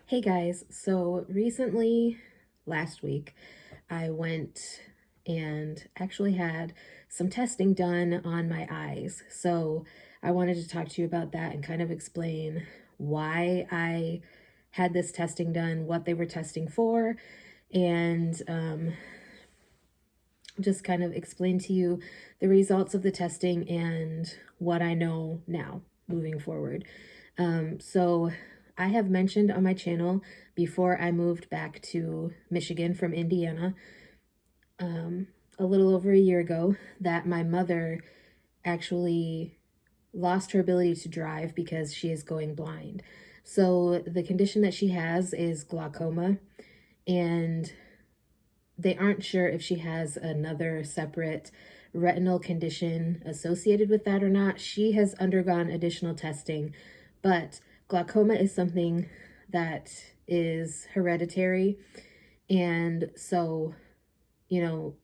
Hey guys, so recently, last week, I went and actually had some testing done on my eyes. So I wanted to talk to you about that and kind of explain why I had this testing done, what they were testing for, and just kind of explain to you the results of the testing and what I know now moving forward. So I have mentioned on my channel before I moved back to Michigan from Indiana, a little over a year ago, that my mother actually lost her ability to drive because she is going blind. So the condition that she has is glaucoma, and they aren't sure if she has another separate retinal condition associated with that or not. She has undergone additional testing, but glaucoma is something that is hereditary. And so, you know,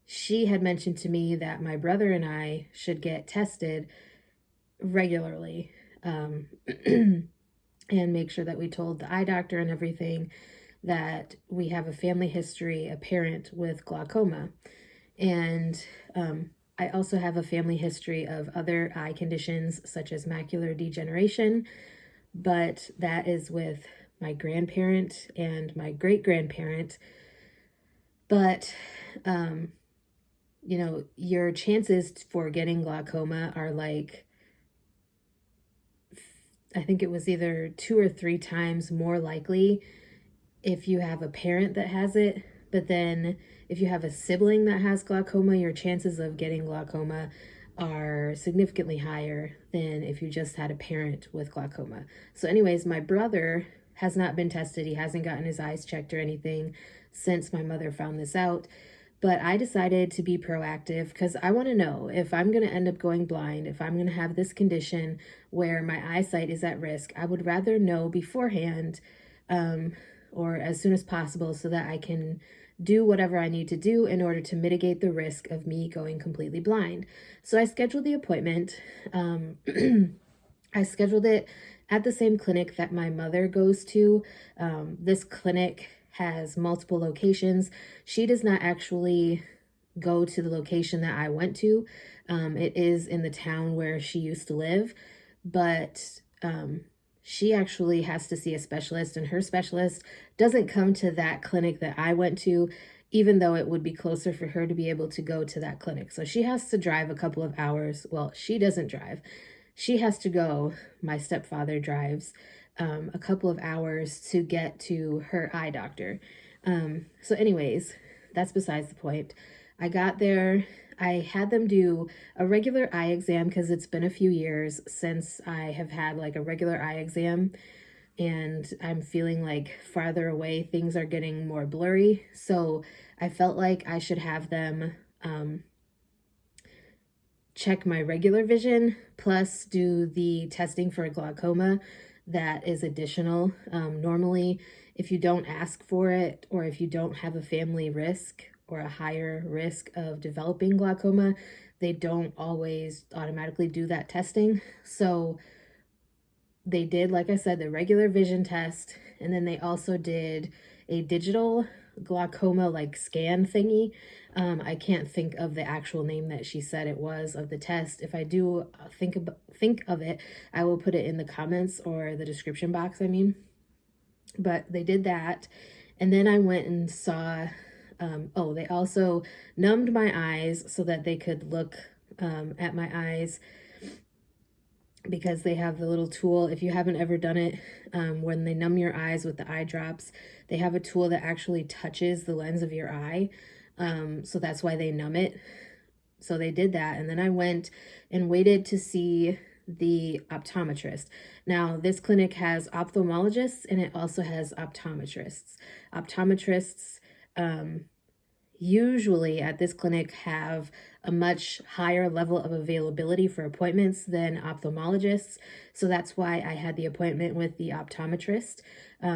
she had mentioned to me that my brother and I should get tested regularly, and make sure that we told the eye doctor and everything that we have a family history, a parent with glaucoma. And I also have a family history of other eye conditions such as macular degeneration, but that is with my grandparent and my great grandparent. But, your chances for getting glaucoma are like, I think it was either 2 or 3 times more likely if you have a parent that has it. But then if you have a sibling that has glaucoma, your chances of getting glaucoma are significantly higher than if you just had a parent with glaucoma. So anyways, my brother has not been tested. He hasn't gotten his eyes checked or anything since my mother found this out. But I decided to be proactive because I want to know if I'm going to end up going blind, if I'm going to have this condition where my eyesight is at risk. I would rather know beforehand, or as soon as possible, so that I can do whatever I need to do in order to mitigate the risk of me going completely blind. So I scheduled the appointment. I scheduled it at the same clinic that my mother goes to. This clinic has multiple locations. She does not actually go to the location that I went to. It is in the town where she used to live, but she actually has to see a specialist, and her specialist doesn't come to that clinic that I went to, even though it would be closer for her to be able to go to that clinic. So she has to drive a couple of hours. Well, she doesn't drive. She has to go, my stepfather drives a couple of hours to get to her eye doctor. So, anyways, that's besides the point. I got there. I had them do a regular eye exam because it's been a few years since I have had like a regular eye exam, and I'm feeling like farther away, things are getting more blurry. So I felt like I should have them check my regular vision plus do the testing for glaucoma that is additional. Normally, if you don't ask for it, or if you don't have a family risk or a higher risk of developing glaucoma, they don't always automatically do that testing. So they did, like I said, the regular vision test, and then they also did a digital glaucoma like scan thingy. I can't think of the actual name that she said it was of the test. If I do think of it, I will put it in the comments or the description box, I mean. But they did that, and then I went and saw, they also numbed my eyes so that they could look at my eyes, because they have the little tool. If you haven't ever done it, when they numb your eyes with the eye drops, they have a tool that actually touches the lens of your eye. So that's why they numb it. So they did that. And then I went and waited to see the optometrist. Now, this clinic has ophthalmologists and it also has optometrists. Optometrists, usually at this clinic have a much higher level of availability for appointments than ophthalmologists. So that's why I had the appointment with the optometrist.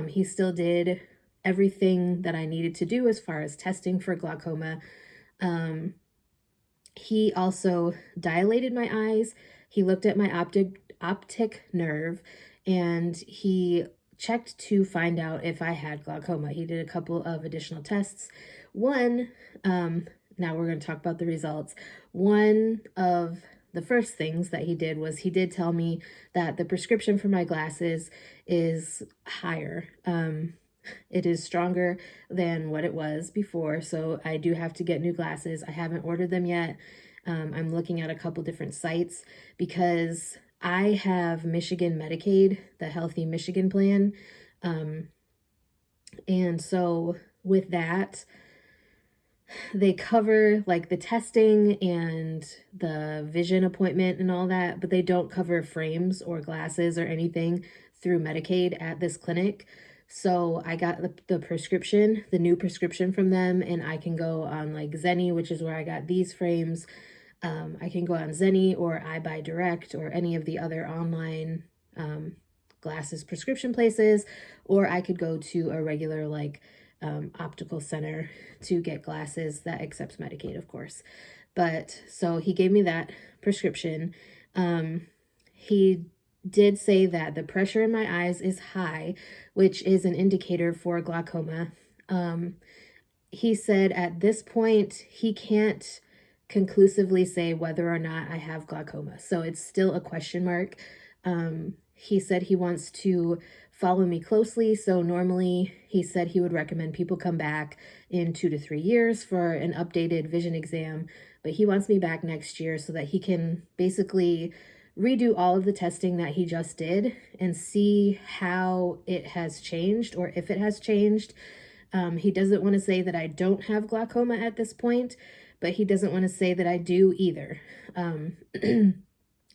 He still did everything that I needed to do as far as testing for glaucoma. He also dilated my eyes. He looked at my optic nerve, and he checked to find out if I had glaucoma. He did a couple of additional tests. One, now we're going to talk about the results. One of the first things that he did was he did tell me that the prescription for my glasses is higher. It is stronger than what it was before, so I do have to get new glasses. I haven't ordered them yet. I'm looking at a couple different sites because I have Michigan Medicaid, the Healthy Michigan plan. And so with that, they cover like the testing and the vision appointment and all that, but they don't cover frames or glasses or anything through Medicaid at this clinic. So I got the prescription, the new prescription from them, and I can go on like Zenni, which is where I got these frames. I can go on Zenni or I Buy Direct or any of the other online glasses prescription places, or I could go to a regular like optical center to get glasses that accepts Medicaid, of course. But so he gave me that prescription. He did say that the pressure in my eyes is high, which is an indicator for glaucoma. He said at this point he can't conclusively say whether or not I have glaucoma, so it's still a question mark. He said he wants to follow me closely, so normally he said he would recommend people come back in 2 to 3 years for an updated vision exam, but he wants me back next year so that he can basically redo all of the testing that he just did and see how it has changed or if it has changed. He doesn't want to say that I don't have glaucoma at this point, but he doesn't want to say that I do either.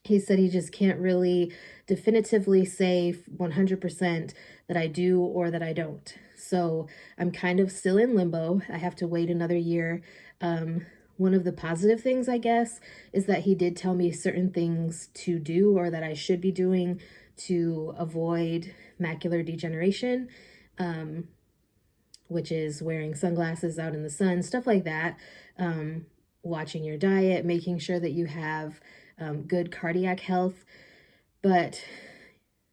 He said he just can't really definitively say 100% that I do or that I don't. So I'm kind of still in limbo. I have to wait another year. One of the positive things, I guess, is that he did tell me certain things to do or that I should be doing to avoid macular degeneration, which is wearing sunglasses out in the sun, stuff like that. Watching your diet, making sure that you have good cardiac health. But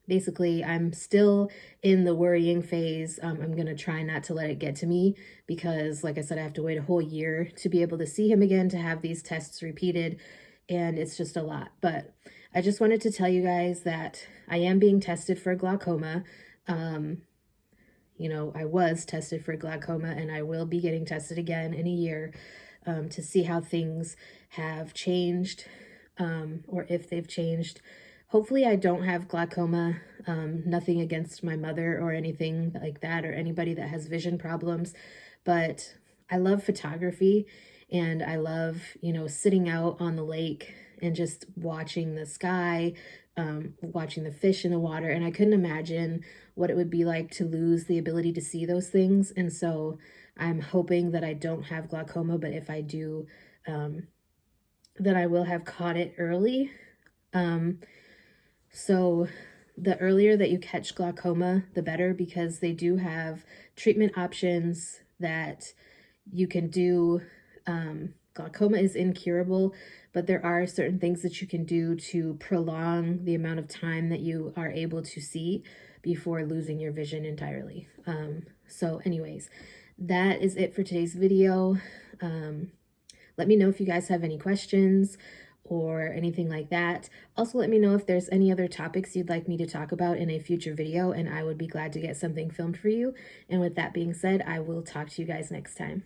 basically, I'm still in the worrying phase. I'm going to try not to let it get to me because, like I said, I have to wait a whole year to be able to see him again, to have these tests repeated, and it's just a lot. But I just wanted to tell you guys that I am being tested for glaucoma. You know, I was tested for glaucoma, and I will be getting tested again in a year to see how things have changed, or if they've changed. Hopefully I don't have glaucoma, nothing against my mother or anything like that, or anybody that has vision problems, but I love photography and I love, you know, sitting out on the lake and just watching the sky, watching the fish in the water, and I couldn't imagine what it would be like to lose the ability to see those things. And so I'm hoping that I don't have glaucoma, but if I do, that I will have caught it early. So the earlier that you catch glaucoma, the better, because they do have treatment options that you can do. Glaucoma is incurable, but there are certain things that you can do to prolong the amount of time that you are able to see before losing your vision entirely. So anyways, that is it for today's video. Let me know if you guys have any questions or anything like that. Also, let me know if there's any other topics you'd like me to talk about in a future video, and I would be glad to get something filmed for you. And with that being said, I will talk to you guys next time.